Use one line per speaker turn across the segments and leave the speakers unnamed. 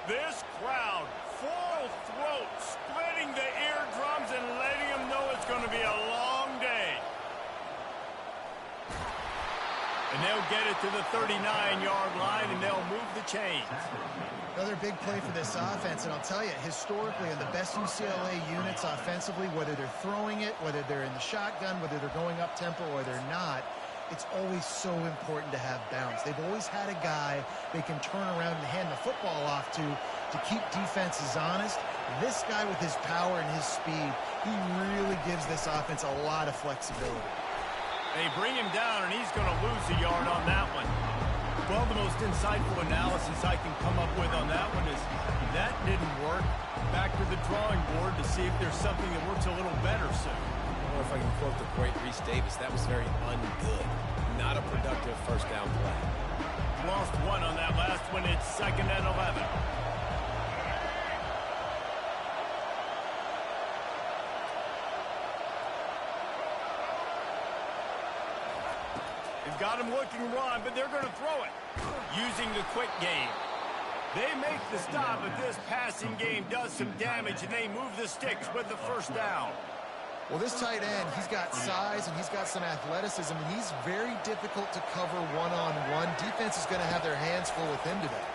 This crowd, full throat, splitting the eardrums and letting them know it's going to be a long day. And they'll get it to the 39-yard line, and they'll move the chains.
Another big play for this offense, and I'll tell you, historically, in the best UCLA units offensively, whether they're throwing it, whether they're in the shotgun, whether they're going up-tempo or they're not, it's always so important to have bounce. They've always had a guy they can turn around and hand the football off to keep defenses honest. This guy with his power and his speed, he really gives this offense a lot of flexibility.
They bring him down, and he's going to lose a yard on that one. Well, the most insightful analysis I can come up with on that one is that didn't work. Back to the drawing board to see if there's something that works a little better soon.
I don't know if I can quote the great Reese Davis. That was very ungood. Not a productive first down play.
Lost one on that last one. It's 2nd and 11. They've got him looking run, but they're going to throw it. Using the quick game. They make the stop, but this passing game does some damage, and they move the sticks with the first down.
Well, this tight end, he's got size and he's got some athleticism, and he's very difficult to cover one-on-one. Defense is going to have their hands full with him today.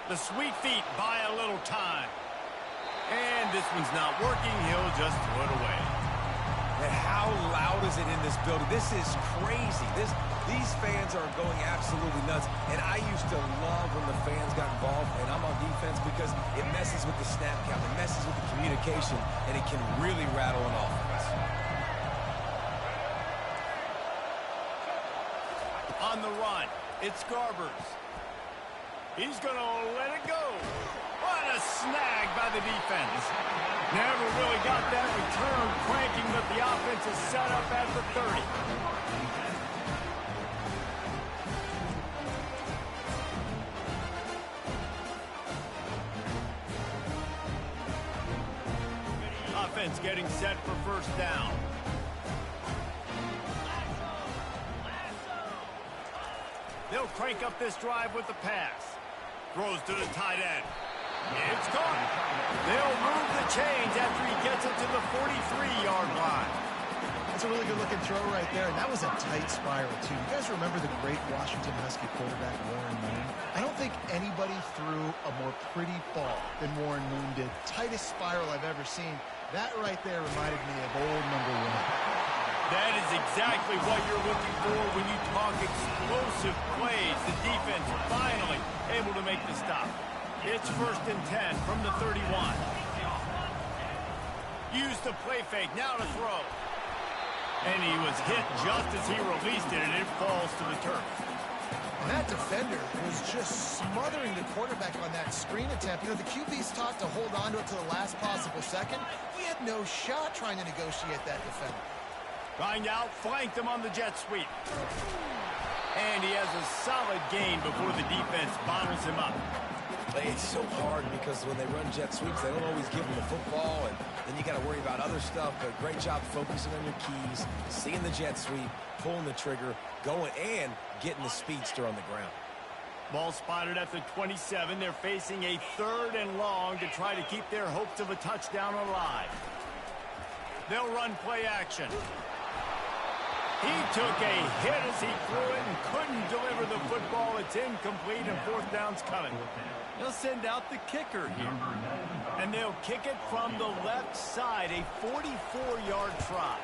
The sweet feet buy a little time. And this one's not working. He'll just throw it away.
And how loud is it in this building? This is crazy. These fans are going absolutely nuts. And I used to love when the fans got involved, and I'm on defense because it messes with the snap count, it messes with the communication, and it can really rattle an offense.
On the run, it's Garbers. He's going to let it go. What a snag by the defense. Never really got that return cranking, but the offense is set up at the 30. Offense getting set for first down. They'll crank up this drive with the pass. Throws to the tight end. It's caught. They'll move the chains after he gets it to the 43-yard line.
That's a really good-looking throw right there, and that was a tight spiral, too. You guys remember the great Washington Husky quarterback Warren Moon? I don't think anybody threw a more pretty ball than Warren Moon did. Tightest spiral I've ever seen. That right there reminded me of old number 1.
That is exactly what you're looking for when you talk explosive plays. The defense finally able to make the stop. It's 1st and 10 from the 31. Use the play fake, now to throw. And he was hit just as he released it, and it falls to the turf.
And that defender was just smothering the quarterback on that screen attempt. You know, the QB's taught to hold on to it to the last possible second. He had no shot trying to negotiate that defender.
Find out, flanked him on the jet sweep. And he has a solid gain before the defense bottles him up.
It's so hard because when they run jet sweeps, they don't always give them the football, and then you got to worry about other stuff. But great job focusing on your keys, seeing the jet sweep, pulling the trigger, going, and getting the speedster on the ground.
Ball spotted at the 27. They're facing a 3rd and long to try to keep their hopes of a touchdown alive. They'll run play action. He took a hit as he threw it and couldn't deliver the football. It's incomplete, and 4th down's coming. They'll send out the kicker here. And they'll kick it from the left side, a 44-yard try.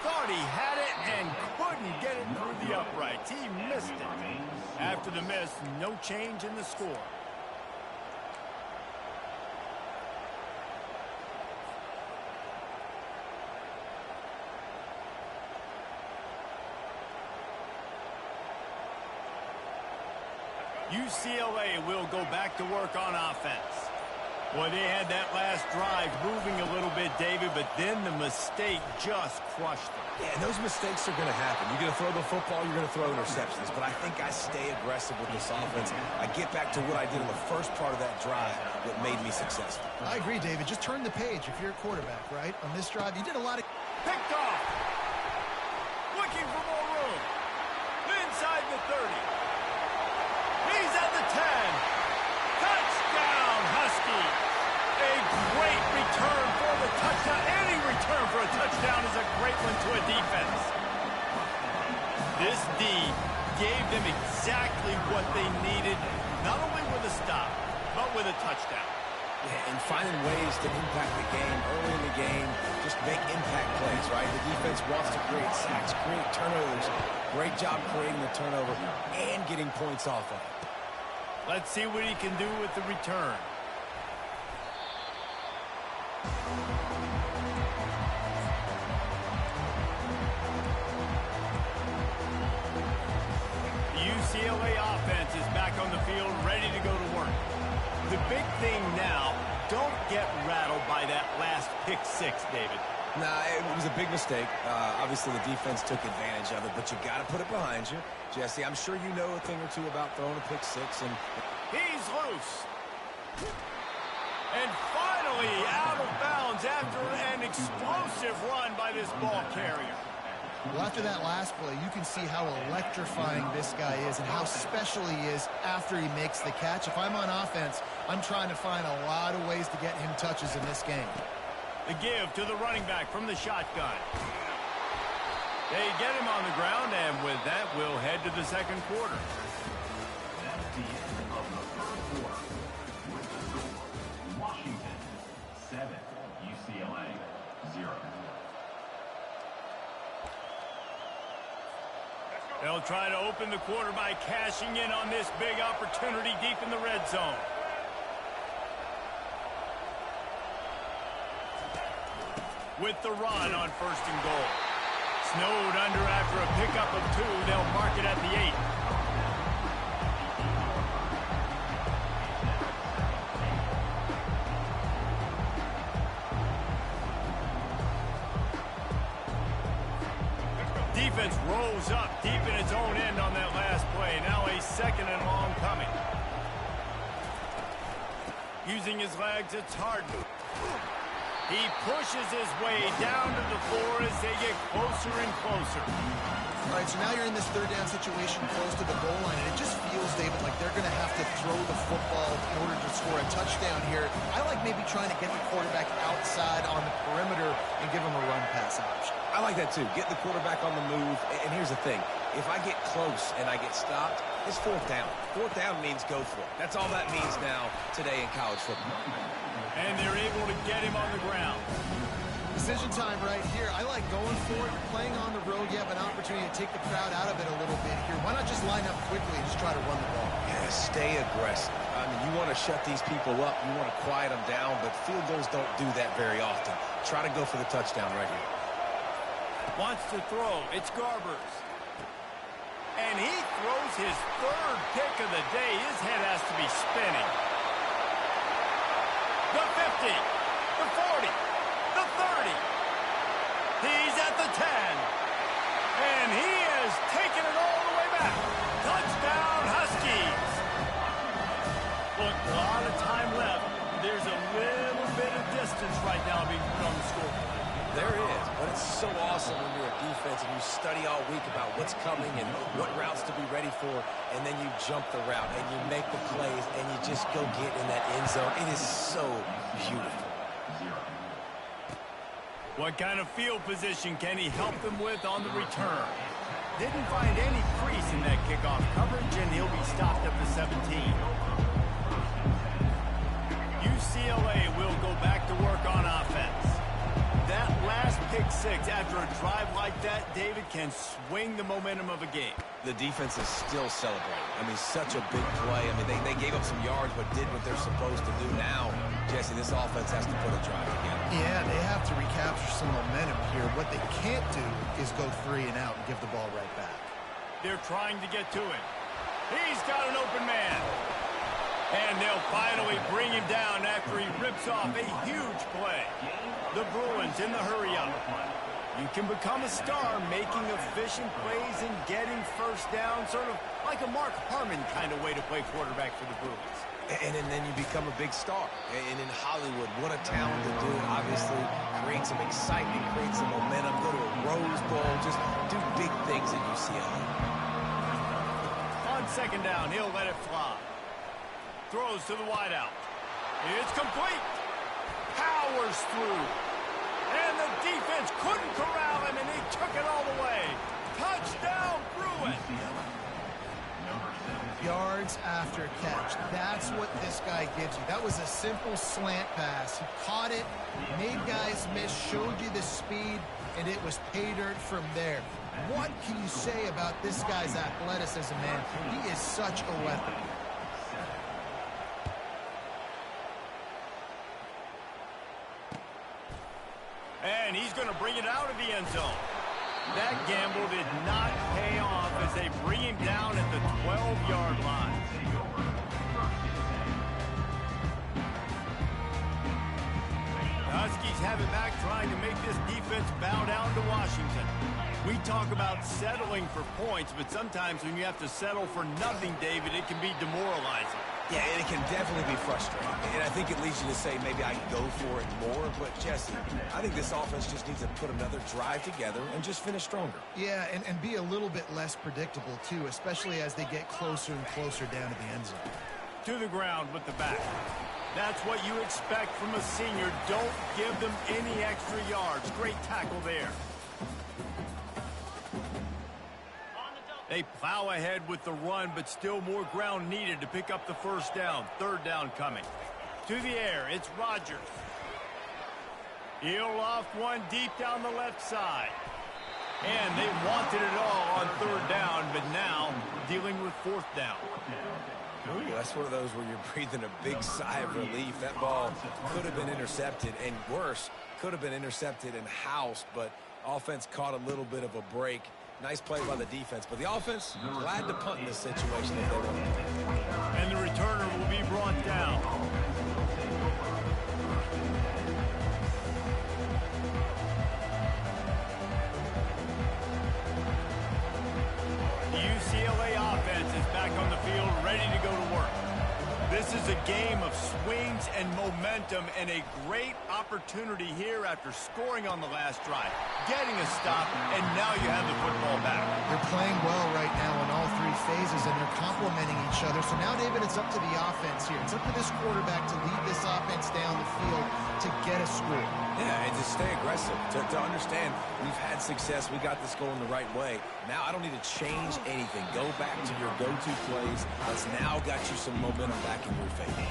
Thought he had it and couldn't get it through the uprights. He missed it. After the miss, no change in the score. UCLA will go back to work on offense. Boy, they had that last drive moving a little bit, David, but then the mistake just crushed them.
Yeah, and those mistakes are going to happen. You're going to throw the football, you're going to throw interceptions. But I think I stay aggressive with this offense. I get back to what I did in the first part of that drive that made me successful.
I agree, David. Just turn the page if you're a quarterback, right? On this drive, you did a lot of...
Picked off. Looking for more room. Inside the 30. touchdown is a great one to a defense. This D gave them exactly what they needed, not only with a stop, but with a touchdown.
Yeah, and finding ways to impact the game early in the game, just make impact plays, right? The defense wants to create sacks, create turnovers. Great job creating the turnover and getting points off of it.
Let's see what he can do with the return. The UCLA offense is back on the field, ready to go to work. The big thing now, don't get rattled by that last pick six, David.
Nah, it was a big mistake. Obviously, the defense took advantage of it, but you got to put it behind you. Jesse, I'm sure you know a thing or two about throwing a pick six. And
he's loose. And finally out of bounds after an explosive run by this ball carrier.
Well, after that last play, you can see how electrifying this guy is and how special he is after he makes the catch. If I'm on offense, I'm trying to find a lot of ways to get him touches in this game.
The give to the running back from the shotgun. They get him on the ground, and with that, we'll head to the second quarter.
That's the end of the first quarter. With the score, Washington 7, UCLA 0.
They'll try to open the quarter by cashing in on this big opportunity deep in the red zone. With the run on 1st and goal. Snowed under after a pickup of 2. They'll mark it at the 8. Defense rolls up deep in its own end on that last play. Now a 2nd and long coming. Using his legs, it's hard. He pushes his way down to the floor as they get closer and closer.
All right, so now you're in this 3rd down situation close to the goal line, and it just feels, David, like they're going to have to throw the football in order to score a touchdown here. I like maybe trying to get the quarterback outside on the perimeter and give him a run-pass option.
I like that, too. Get the quarterback on the move. And here's the thing. If I get close and I get stopped, it's 4th down. 4th down means go for it. That's all that means now today in college football.
And they're able to get him on the ground.
Decision time right here. I like going for it. You're playing on the road. You have an opportunity to take the crowd out of it a little bit here. Why not just line up quickly and just try to run the ball?
Yeah, stay aggressive. I mean, you want to shut these people up. You want to quiet them down, but field goals don't do that very often. Try to go for the touchdown right here.
Wants to throw. It's Garbers. And he throws his 3rd pick of the day. His head has to be spinning. The 50, the 40, the 30. He's at the 10. And he has taken it all the way back. Touchdown, Huskies. Look, a lot of time left. There's a little bit of distance right now being put on the scoreboard.
There is, but it's so awesome when you're a defense and you study all week about what's coming and what routes to be ready for, and then you jump the route and you make the plays and you just go get in that end zone. It is so beautiful.
What kind of field position can he help them with on the return? Didn't find any crease in that kickoff coverage, and he'll be stopped at the 17. UCLA will go back to work on offense. That last pick six after a drive like that, David, can swing the momentum of a game.
The defense is still celebrating. I mean, such a big play. I mean, they gave up some yards but did what they're supposed to do. Now, Jesse, this offense has to put a drive together.
Yeah, they have to recapture some momentum here. What they can't do is go 3 and out and give the ball right back.
They're trying to get to him. He's got an open man. And they'll finally bring him down after he rips off a huge play. The Bruins in the hurry-up. You can become a star making efficient plays and getting first down, sort of like a Mark Harmon kind of way to play quarterback for the Bruins.
And then you become a big star. And in Hollywood, what a talent to do. Obviously, create some excitement, create some momentum, go to a Rose Bowl, just do big things at UCLA.
On 2nd down, he'll let it fly. Throws to the wideout. It's complete. Powers through. And the defense couldn't corral him, and he took it all the way. Touchdown, Bruins.
Yards after catch. That's what this guy gives you. That was a simple slant pass. He caught it, made guys miss, showed you the speed, and it was pay dirt from there. What can you say about this guy's athleticism, man? He is such a weapon.
And he's going to bring it out of the end zone. That gamble did not pay off as they bring him down at the 12-yard line. The Huskies have it back, trying to make this defense bow down to Washington. We talk about settling for points, but sometimes when you have to settle for nothing, David, it can be demoralizing.
Yeah, and it can definitely be frustrating. And I think it leads you to say maybe I can go for it more. But, Jesse, I think this offense just needs to put another drive together and just finish stronger.
Yeah, and be a little bit less predictable, too, especially as they get closer and closer down to the end zone.
To the ground with the back. That's what you expect from a senior. Don't give them any extra yards. Great tackle there. They plow ahead with the run, but still more ground needed to pick up the first down. Third down coming. To the air, it's Rodgers. He'll loft one deep down the left side. And they wanted it all on third down, but now dealing with fourth down.
Ooh, that's one of those where you're breathing a big sigh of relief. That ball could have been intercepted, and worse, could have been intercepted and housed, but offense caught a little bit of a break. Nice play by the defense, but the offense glad to punt in this situation if they want.
And the returner will be brought down. The UCLA offense is back on the field, ready to go to work. This is a game of swings and momentum, and a great opportunity here after scoring on the last drive, getting a stop, and now you have the football back.
They're playing well right now in all three phases, and they're complementing each other. So now, David, it's up to the offense here. It's up to this quarterback to lead this offense down the field to get a score.
Yeah, and to stay aggressive, to understand we've had success, we got this going the right way. Now I don't need to change anything. Go back to your go-to plays. That's now got you some momentum back in your favor.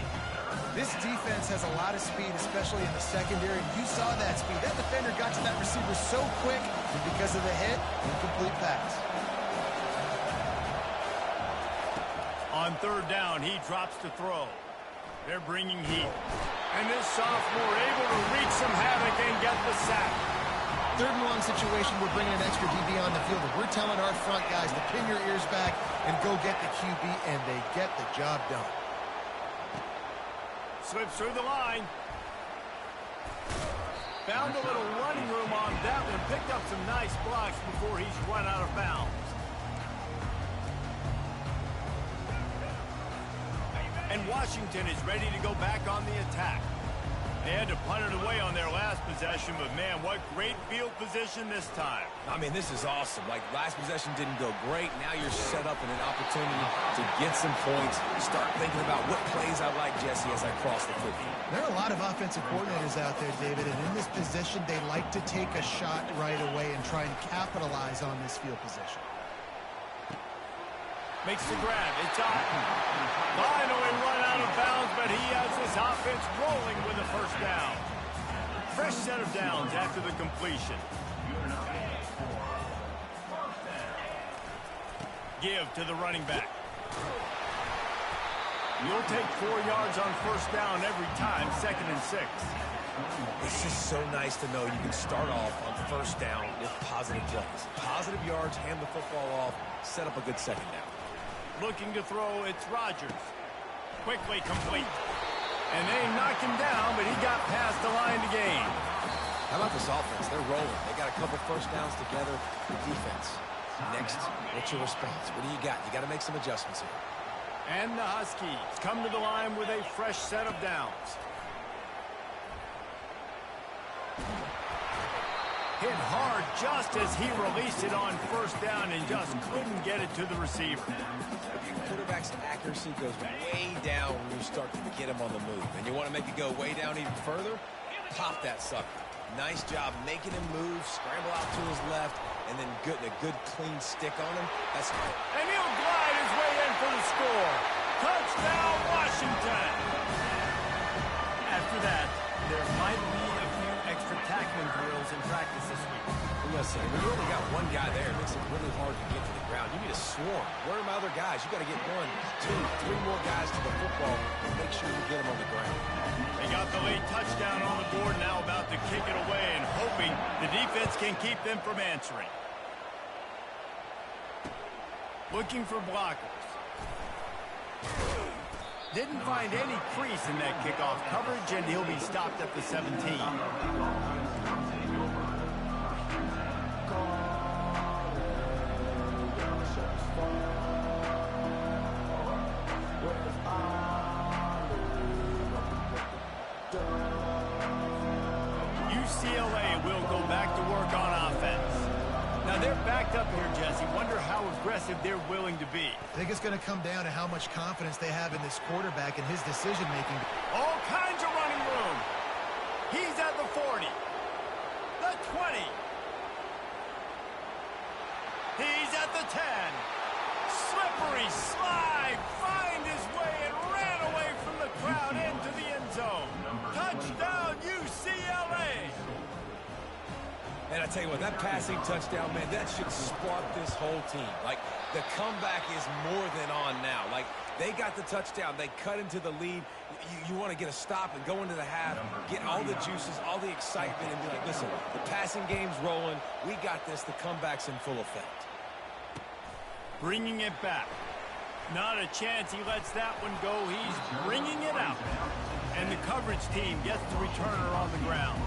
This defense has a lot of speed, especially in the secondary. You saw that speed. That defender got to that receiver so quick, and because of the hit, incomplete pass.
On third down, he drops to throw. They're bringing heat. And this sophomore able to wreak some havoc and get the sack.
Third and long situation, we're bringing an extra DB on the field. And we're telling our front guys to pin your ears back and go get the QB, and they get the job done.
Slips through the line. Found a little running room on that one. Picked up some nice blocks before he's run out of bounds. And Washington is ready to go back on the attack. They had to punt it away on their last possession, but man, what great field position this time.
I mean, this is awesome. Like, last possession didn't go great. Now you're set up in an opportunity to get some points. Start thinking about what plays I like, Jesse, as I cross the 50.
There are a lot of offensive coordinators out there, David, and in this position, they like to take a shot right away and try and capitalize on this field position.
Makes the grab. It's Otten. Finally run out of bounds, but he has this offense rolling with a first down. Fresh set of downs after the completion. Give to the running back. You'll take 4 yards on first down every time, 2nd and 6.
It's just so nice to know you can start off on first down with positive plays. Positive yards, hand the football off, set up a good second down.
Looking to throw, it's Rodgers. Quickly complete. And they knock him down, but he got past the line to gain.
How about this offense? They're rolling. They got a couple first downs together. The defense. Next, what's your response? What do you got? You got to make some adjustments here.
And the Huskies come to the line with a fresh set of downs. Hit hard just as he released it on first down and just couldn't get it to the receiver.
Your quarterback's accuracy goes way down when you start to get him on the move. And you want to make it go way down even further? Pop that sucker. Nice job making him move, scramble out to his left, and then getting a good clean stick on him. That's right.
And he'll glide his way in for the score. Touchdown, Washington. After that, there might be a few extra tackling drills in practice this week.
Listen, when you only got one guy there, it makes it really hard to get to the ground. You need a swarm. Where are my other guys? You got to get 1, 2, 3 more guys to the football and make sure you get them on the ground.
They got the late touchdown on the board, now about to kick it away and hoping the defense can keep them from answering. Looking for blockers. Didn't find any crease in that kickoff coverage, and he'll be stopped at the 17. UCLA will go back to work on offense. Now they're backed up here, Jesse. Wonder how aggressive they're willing to be.
I think it's going to come down to how much confidence they have in this quarterback and his decision-making.
All kinds of running room. He's at the 40. The 20. He's at the 10. Slippery slide. Find his way and ran away from the crowd into the end zone. Touchdown, UCLA.
And I tell you what, that passing touchdown, man, that should spark this whole team. Like, the comeback is more than on now. Like, they got the touchdown. They cut into the lead. You want to get a stop and go into the half, get all the juices, all the excitement, and be like, listen, the passing game's rolling. We got this. The comeback's in full effect.
Bringing it back. Not a chance he lets that one go. He's bringing it out. And the coverage team gets the returner on the ground.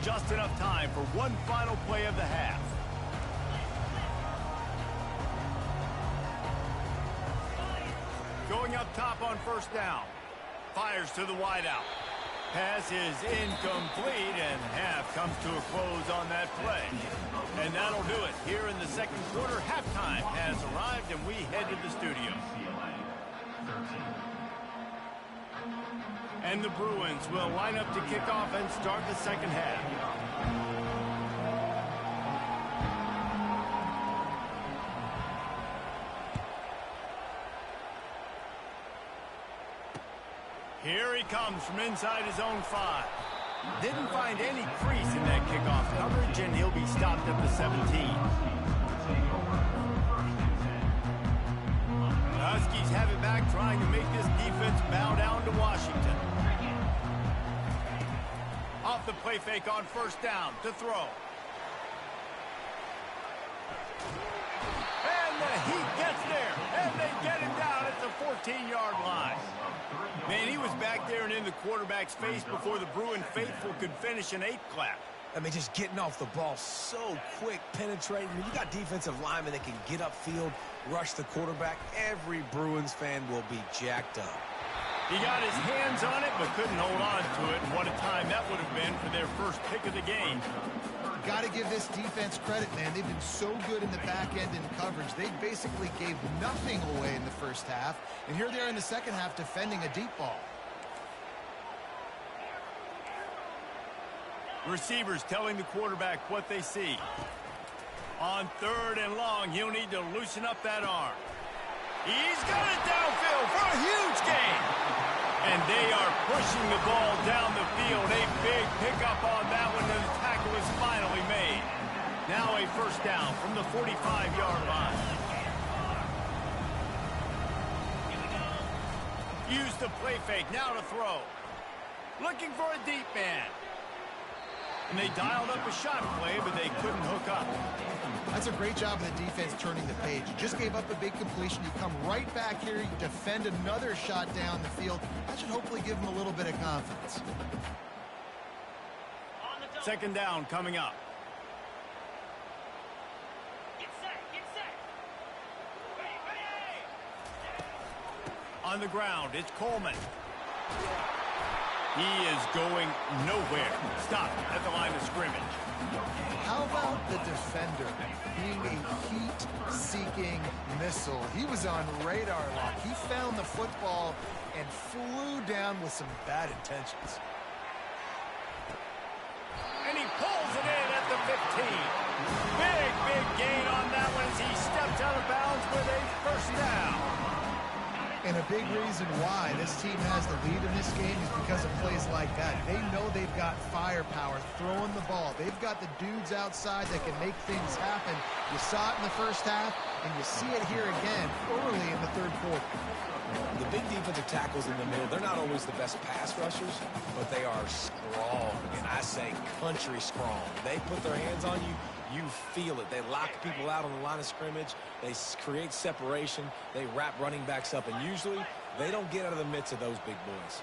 Just enough time for one final play of the half. Going up top on first down. Fires to the wideout. Pass is incomplete, and half comes to a close on that play. And that'll do it. Here in the second quarter, halftime has arrived, and we head to the studio. And the Bruins will line up to kick off and start the second half. Here he comes from inside his own 5. Didn't find any crease in that kickoff coverage, and he'll be stopped at the 17. The Huskies have it back, trying to make this defense bow down to Washington. Off the play fake on first down to throw. And the heat gets there, and they get him down at the 14-yard line. Man, he was back there and in the quarterback's face before the Bruin faithful could finish an 8 clap.
I mean, just getting off the ball so quick, penetrating. I mean, you got defensive linemen that can get upfield, rush the quarterback. Every Bruins fan will be jacked up.
He got his hands on it, but couldn't hold on to it. And what a time that would have been for their first pick of the game.
Got to give this defense credit, man. They've been so good in the back end in coverage. They basically gave nothing away in the first half. And here they are in the second half defending a deep ball.
Receivers telling the quarterback what they see. On third and long, he'll need to loosen up that arm. He's got it downfield for a huge gain. And they are pushing the ball down the field. A big pickup on that one, and the tackle is finally made. Now a first down from the 45-yard line. Use the play fake, now to throw. Looking for a deep man. And they dialed up a shot play, but they couldn't hook up.
That's a great job of the defense turning the page. You just gave up a big completion. You come right back here. You defend another shot down the field. That should hopefully give them a little bit of confidence.
Second down coming up.
Get set. Ready.
On the ground, it's Coleman. He is going nowhere. Stop at the line of scrimmage.
How about the defender being a heat-seeking missile. He was on radar lock. He found the football and flew down with some bad intentions.
And he pulls it in at the 15. Big gain on that one as he stepped out of bounds with a first down.
And a big reason why this team has the lead in this game is because of plays like that. They know they've got firepower throwing the ball. They've got the dudes outside that can make things happen. You saw it in the first half, and you see it here again early in the third quarter.
The big defensive tackles in the middle, they're not always the best pass rushers, but they are strong, and I say country strong. They put their hands on you, you feel it. They lock people out on the line of scrimmage. They create separation. They wrap running backs up, and usually they don't get out of the midst of those big boys.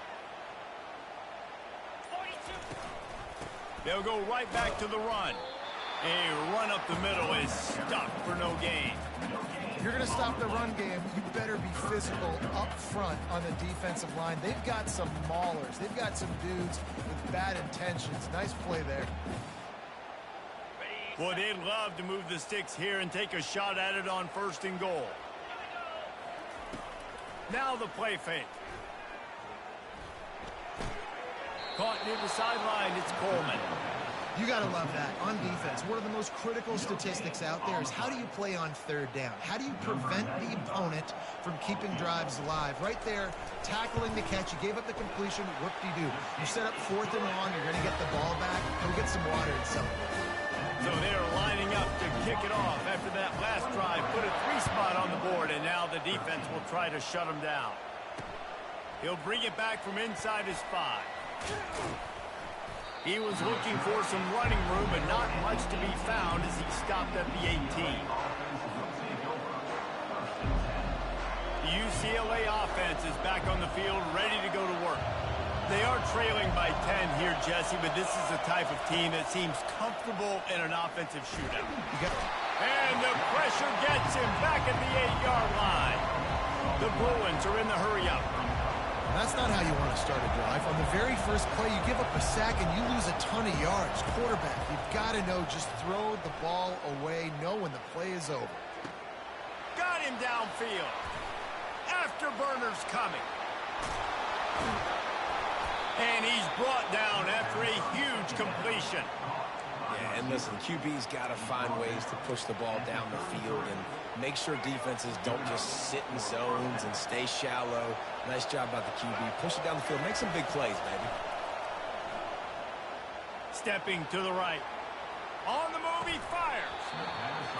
42.
They'll go right back to the run. A run up the middle is stuck for no gain.
If you're going to stop the run game, you better be physical up front on the defensive line. They've got some maulers. They've got some dudes with bad intentions. Nice play there.
Boy, they'd love to move the sticks here and take a shot at it on 1st and goal. Now the play fake. Caught near the sideline, it's Coleman.
You got to love that. On defense, one of the most critical statistics out there is how do you play on 3rd down? How do you prevent the opponent from keeping drives alive? Right there, tackling the catch. You gave up the completion. Whoop-de-doo. You set up 4th and long. You're going to get the ball back. Go get some water and celebrate.
So they're lining up to kick it off after that last drive. Put a 3 spot on the board, and now the defense will try to shut them down. He'll bring it back from inside his 5. He was looking for some running room, but not much to be found as he stopped at the 18. The UCLA offense is back on the field, ready to go to work. They are trailing by 10 here, Jesse, but this is the type of team that seems comfortable in an offensive shootout. And the pressure gets him back at the 8-yard line. The Bruins are in the hurry-up.
That's not how you want to start a drive. On the very first play, you give up a sack and you lose a ton of yards. Quarterback, you've got to know, just throw the ball away, know when the play is over.
Got him downfield. Afterburner's coming. And he's brought down after a huge completion.
Yeah, and listen, QB's got to find ways to push the ball down the field and make sure defenses don't just sit in zones and stay shallow. Nice job by the QB. Push it down the field. Make some big plays, baby.
Stepping to the right. On the move, he fires.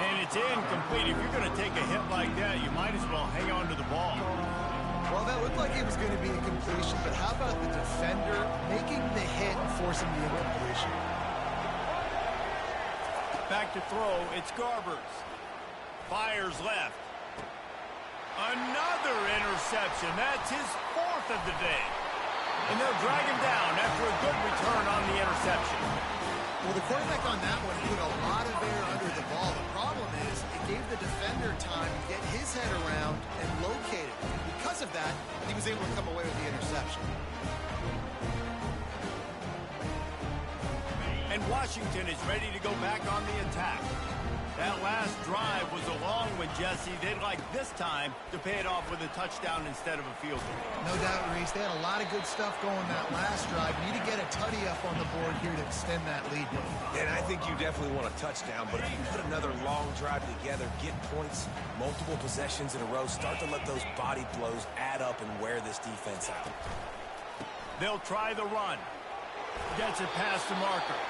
And it's incomplete. If you're going to take a hit like that, you might as well hang on to the ball.
Well, that looked like it was going to be a completion, but how about the defender making the hit and forcing the incompletion?
Back to throw, it's Garbers. Fires left. Another interception. That's his 4th of the day. And they'll drag him down after a good return on the interception.
Well, the quarterback on that one put a lot of air under the ball. The problem is it gave the defender time to get his head around and locate it. And because of that, he was able to come away with the interception.
And Washington is ready to go back on the attack. That last drive was a long one, Jesse. They'd like this time to pay it off with a touchdown instead of a field goal.
No doubt, Reese. They had a lot of good stuff going that last drive. Need to get a tutty up on the board here to extend that lead.
And I think you definitely want a touchdown, but if you put another long drive together, get points, multiple possessions in a row, start to let those body blows add up and wear this defense out.
They'll try the run. Gets it past the marker.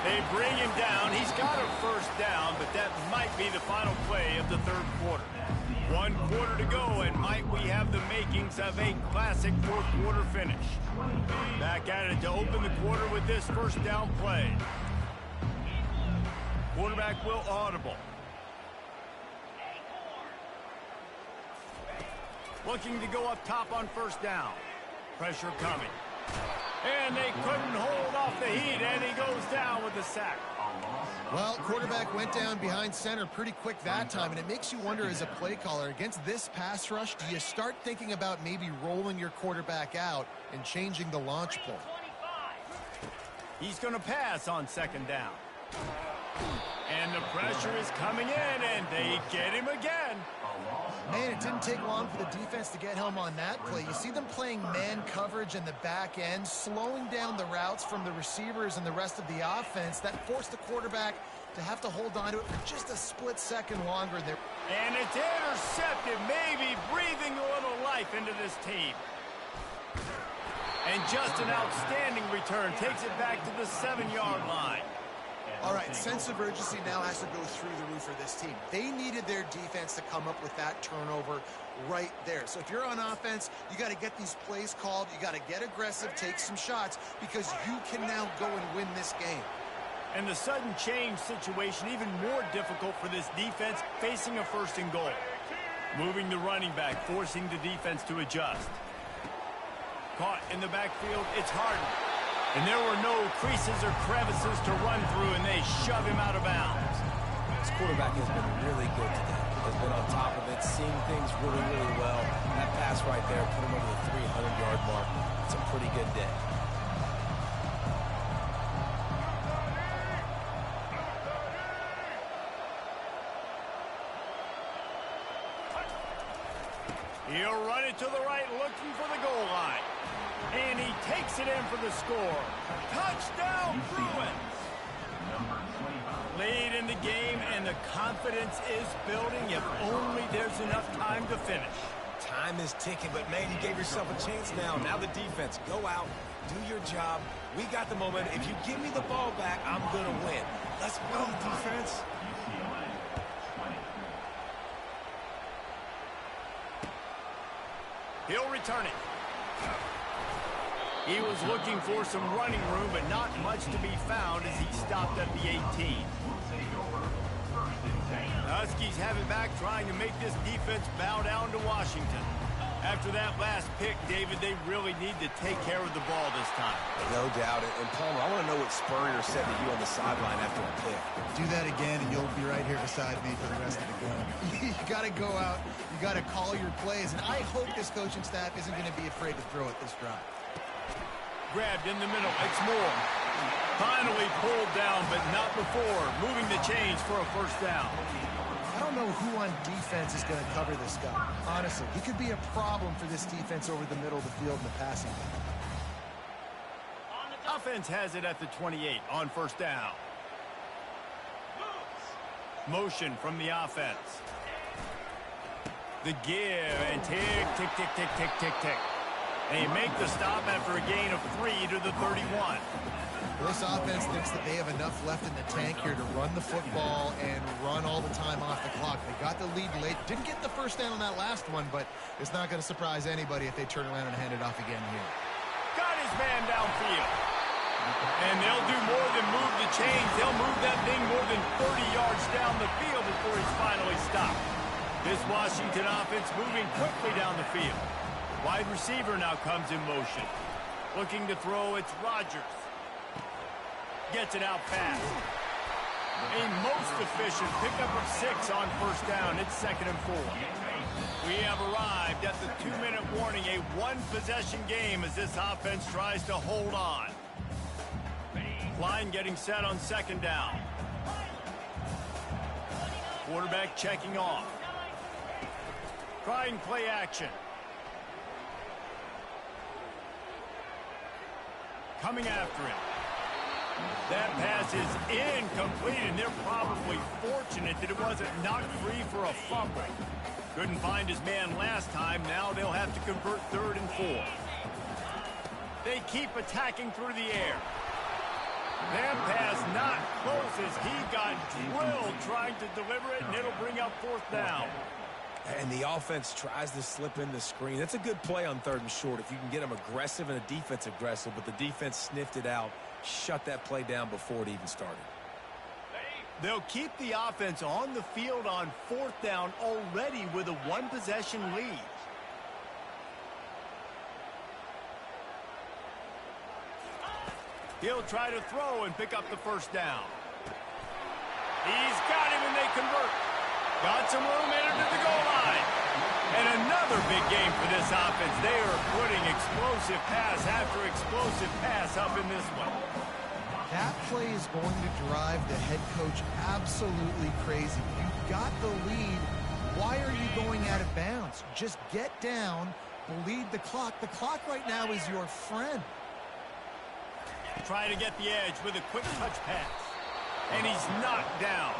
They bring him down. He's got a first down, but that might be the final play of the 3rd quarter. 1 quarter to go, and might we have the makings of a classic 4th quarter finish. Back at it to open the quarter with this first down play. Quarterback will audible. Looking to go up top on 1st down. Pressure coming. And they couldn't hold off the heat, and he goes down with the sack.
Well, quarterback went down behind center pretty quick that time, and it makes you wonder as a play caller, against this pass rush, do you start thinking about maybe rolling your quarterback out and changing the launch point?
He's going to pass on 2nd down. And the pressure is coming in, and they get him again.
Man, it didn't take long for the defense to get home on that play. You see them playing man coverage in the back end, slowing down the routes from the receivers and the rest of the offense. That forced the quarterback to have to hold on to it for just a split second longer.
And it's intercepted, maybe breathing a little life into this team. And just an outstanding return. Takes it back to the 7-yard line.
All right, sense of urgency now has to go through the roof for this team. They needed their defense to come up with that turnover right there. So if you're on offense, you got to get these plays called. You got to get aggressive, take some shots, because you can now go and win this game.
And the sudden change situation even more difficult for this defense, facing a 1st and goal. Moving the running back, forcing the defense to adjust. Caught in the backfield, it's Harden. And there were no creases or crevices to run through, and they shove him out of bounds.
This quarterback has been really good today. Has been on top of it, seeing things really, really well. That pass right there put him over the 300-yard mark. It's a pretty good day.
He'll run it to the right, looking for the goal line. And he takes it in for the score. Touchdown, Bruins! Lead in the game, and the confidence is building if only there's enough time to finish.
Time is ticking, but, man, you gave yourself a chance now. Now the defense, go out, do your job. We got the momentum. If you give me the ball back, I'm going to win. Let's go, defense.
He'll return it. He was looking for some running room, but not much to be found as he stopped at the 18. The Huskies have it back, trying to make this defense bow down to Washington. After that last pick, David, they really need to take care of the ball this time.
No doubt. And Palmer, I want to know what Spurrier said to you on the sideline after the pick.
Do that again, and you'll be right here beside me for the rest of the game. You got to go out. You got to call your plays. And I hope this coaching staff isn't going to be afraid to throw it this drive.
Grabbed in the middle. It's Moore. Finally pulled down, but not before. Moving the chains for a 1st down.
I don't know who on defense is going to cover this guy. Honestly, he could be a problem for this defense over the middle of the field in the passing game.
Offense has it at the 28 on 1st down. Motion from the offense. The give, and tick, tick, tick, tick, tick, tick, tick. They make the stop after a gain of 3 to the 31.
This offense thinks that they have enough left in the tank here to run the football and run all the time off the clock. They got the lead late. Didn't get the 1st down on that last one, but it's not going to surprise anybody if they turn around and hand it off again here.
Got his man downfield. And they'll do more than move the chains. They'll move that thing more than 30 yards down the field before he's finally stopped. This Washington offense moving quickly down the field. Wide receiver now comes in motion. Looking to throw, it's Rodgers. Gets it out fast. A most efficient pickup of 6 on 1st down. It's 2nd and 4. We have arrived at the 2-minute warning, a 1-possession game as this offense tries to hold on. Line getting set on 2nd down. Quarterback checking off. Trying play action. Coming after him. That pass is incomplete, and they're probably fortunate that it wasn't knocked free for a fumble. Couldn't find his man last time. Now they'll have to convert 3rd and 4. They keep attacking through the air. That pass not close as he got drilled trying to deliver it, and it'll bring up 4th down.
And the offense tries to slip in the screen. That's a good play on 3rd and short if you can get them aggressive and a defense aggressive, but the defense sniffed it out, shut that play down before it even started.
They'll keep the offense on the field on 4th down already with a 1-possession lead. He'll try to throw and pick up the 1st down. He's got him, and they convert. Got some room, entered to the goal line. And another big game for this offense. They are putting explosive pass after explosive pass up in this one.
That play is going to drive the head coach absolutely crazy. You got the lead, Why are you going out of bounds? Just get down, bleed the clock. The clock right now is your friend.
Trying to get the edge with a quick touch pass. And he's knocked down.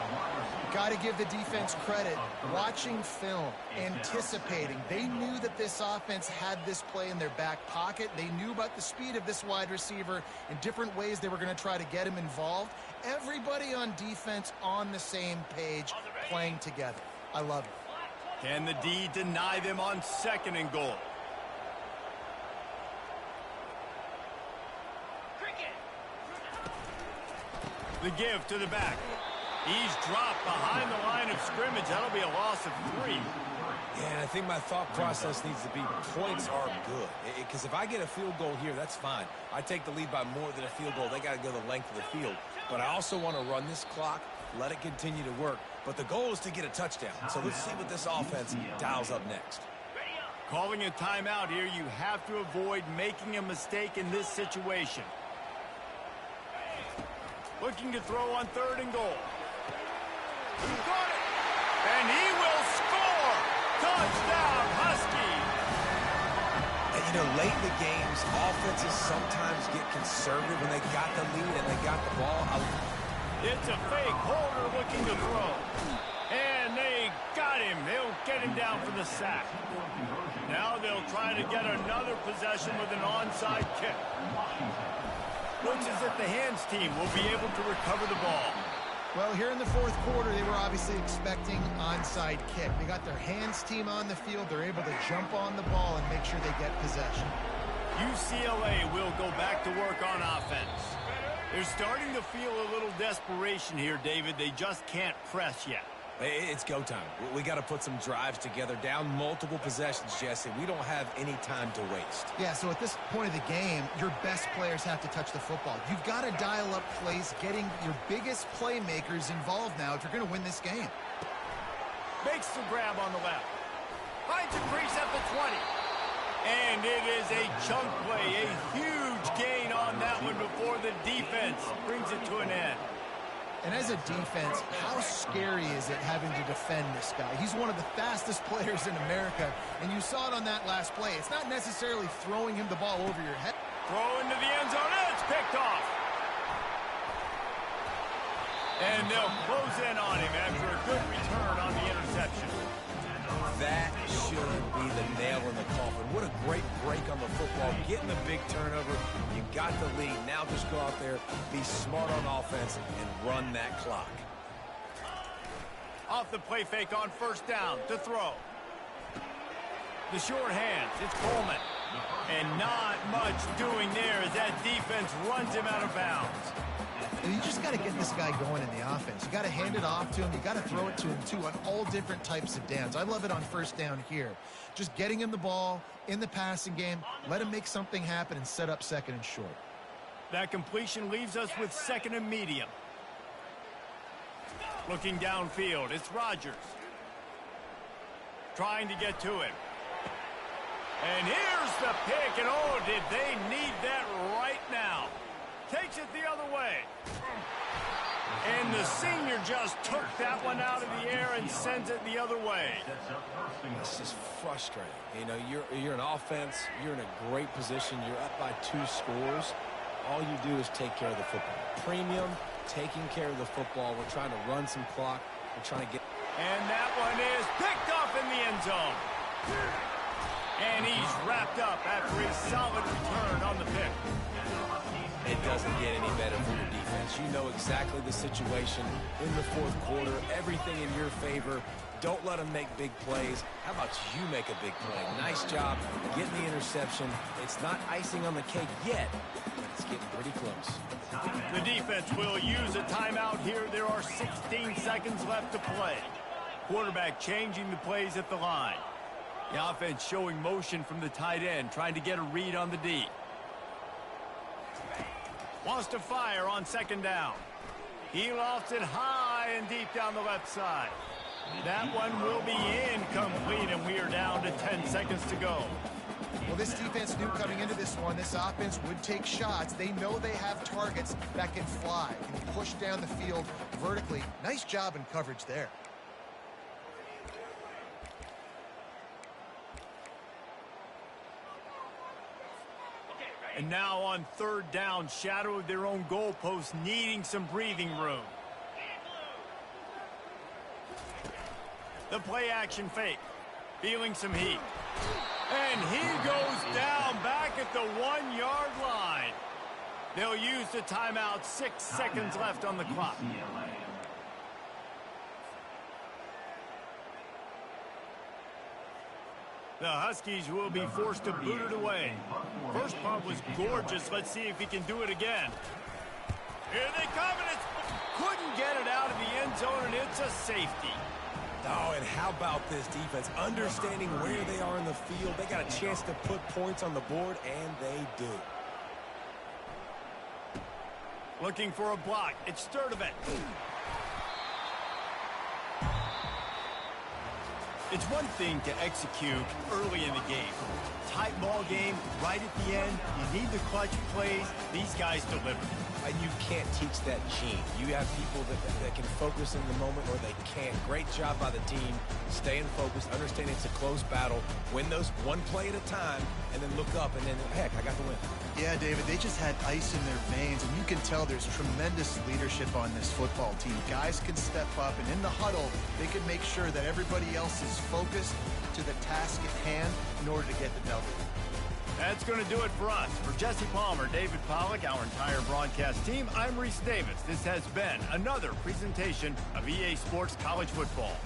Got to give the defense credit. Watching film, anticipating. They knew that this offense had this play in their back pocket. They knew about the speed of this wide receiver in different ways they were going to try to get him involved. Everybody on defense on the same page, playing together. I love it.
Can the D deny them on 2nd and goal? The give to the back. He's dropped behind the line of scrimmage. That'll be a loss of 3.
Yeah, and I think my thought process needs to be points are good. Because if I get a field goal here, that's fine. I take the lead by more than a field goal. They got to go the length of the field. But I also want to run this clock, let it continue to work. But the goal is to get a touchdown. So let's see what this offense dials up next.
Calling a timeout here, you have to avoid making a mistake in this situation. Looking to throw on 3rd and goal. He got it! And he will score! Touchdown, Huskies!
And, you know, late in the games, offenses sometimes get conservative when they got the lead and they got the ball.
It's a fake. Holder looking to throw. And they got him. They'll get him down for the sack. Now they'll try to get another possession with an onside kick. Looks as if the hands team will be able to recover the ball.
Well, here in the 4th quarter, they were obviously expecting onside kick. They got their hands team on the field. They're able to jump on the ball and make sure they get possession.
UCLA will go back to work on offense. They're starting to feel a little desperation here, David. They just can't press yet.
It's go time. We got to put some drives together. Down multiple possessions, Jesse. We don't have any time to waste.
Yeah, so at this point of the game, your best players have to touch the football. You've got to dial up plays, getting your biggest playmakers involved now if you're going to win this game.
Makes the grab on the left. Finds a crease at the 20. And it is a chunk play, a huge gain on that one before the defense brings it to an end.
And as a defense, how scary is it having to defend this guy? He's one of the fastest players in America, and you saw it on that last play. It's not necessarily throwing him the ball over your head.
Throw into the end zone, and it's picked off. And they'll close in on him after a good return on the interception.
That should be the nail in the coffin. What a great break on the football. Getting a big turnover. You got the lead. Now just go out there, be smart on offense, and run that clock.
Off the play fake on 1st down to throw. The short hands. It's Coleman. And not much doing there as that defense runs him out of bounds.
And you just got to get this guy going in the offense. You got to hand it off to him. You got to throw it to him, too, on all different types of downs. I love it on 1st down here. Just getting him the ball in the passing game, let him make something happen and set up 2nd and short.
That completion leaves us with 2nd and medium. Looking downfield, it's Rodgers. Trying to get to it. And here's the pick, and oh, did they need that right now. Takes it the other way. And the senior just took that one out of the air and sends it the other way.
It's just frustrating. You know, you're an offense. You're in a great position. You're up by 2 scores. All you do is take care of the football. Premium, taking care of the football. We're trying to run some clock. We're trying to get...
And that one is picked off in the end zone. And he's wrapped up after a solid return on the pick.
It doesn't get any better for your defense. You know exactly the situation in the 4th quarter. Everything in your favor. Don't let them make big plays. How about you make a big play? Nice job getting the interception. It's not icing on the cake yet, but it's getting pretty close.
The defense will use a timeout here. There are 16 seconds left to play. Quarterback changing the plays at the line. The offense showing motion from the tight end, trying to get a read on the D. Wants to fire on 2nd down. He lofts it high and deep down the left side. That one will be incomplete, and we are down to 10 seconds to go.
Well, this defense knew coming into this one, this offense would take shots. They know they have targets that can fly, can push down the field vertically. Nice job in coverage there.
And now on third down, shadow of their own goalpost, needing some breathing room. The play action fake, feeling some heat. And he goes down back at the 1-yard line. They'll use the timeout, 6 seconds left on the clock. The Huskies will be forced to boot it away. First punt was gorgeous. Let's see if he can do it again. Here they come, and couldn't get it out of the end zone, and it's a safety.
Oh, and how about this defense? Understanding where they are in the field. They got a chance to put points on the board, and they do.
Looking for a block. It's Sturdivant. It's one thing to execute early in the game. Tight ball game, right at the end. You need the clutch plays. These guys deliver.
And you can't teach that gene. You have people that can focus in the moment, or they can't. Great job by the team, staying focused, understanding it's a close battle, win those one play at a time, and then look up, and then, heck, I got the win.
Yeah, David, they just had ice in their veins, and you can tell there's tremendous leadership on this football team. Guys can step up, and in the huddle, they can make sure that everybody else is focused to the task at hand in order to get the W.
That's going to do it for us. For Jesse Palmer, David Pollack, our entire broadcast team, I'm Reese Davis. This has been another presentation of EA Sports College Football.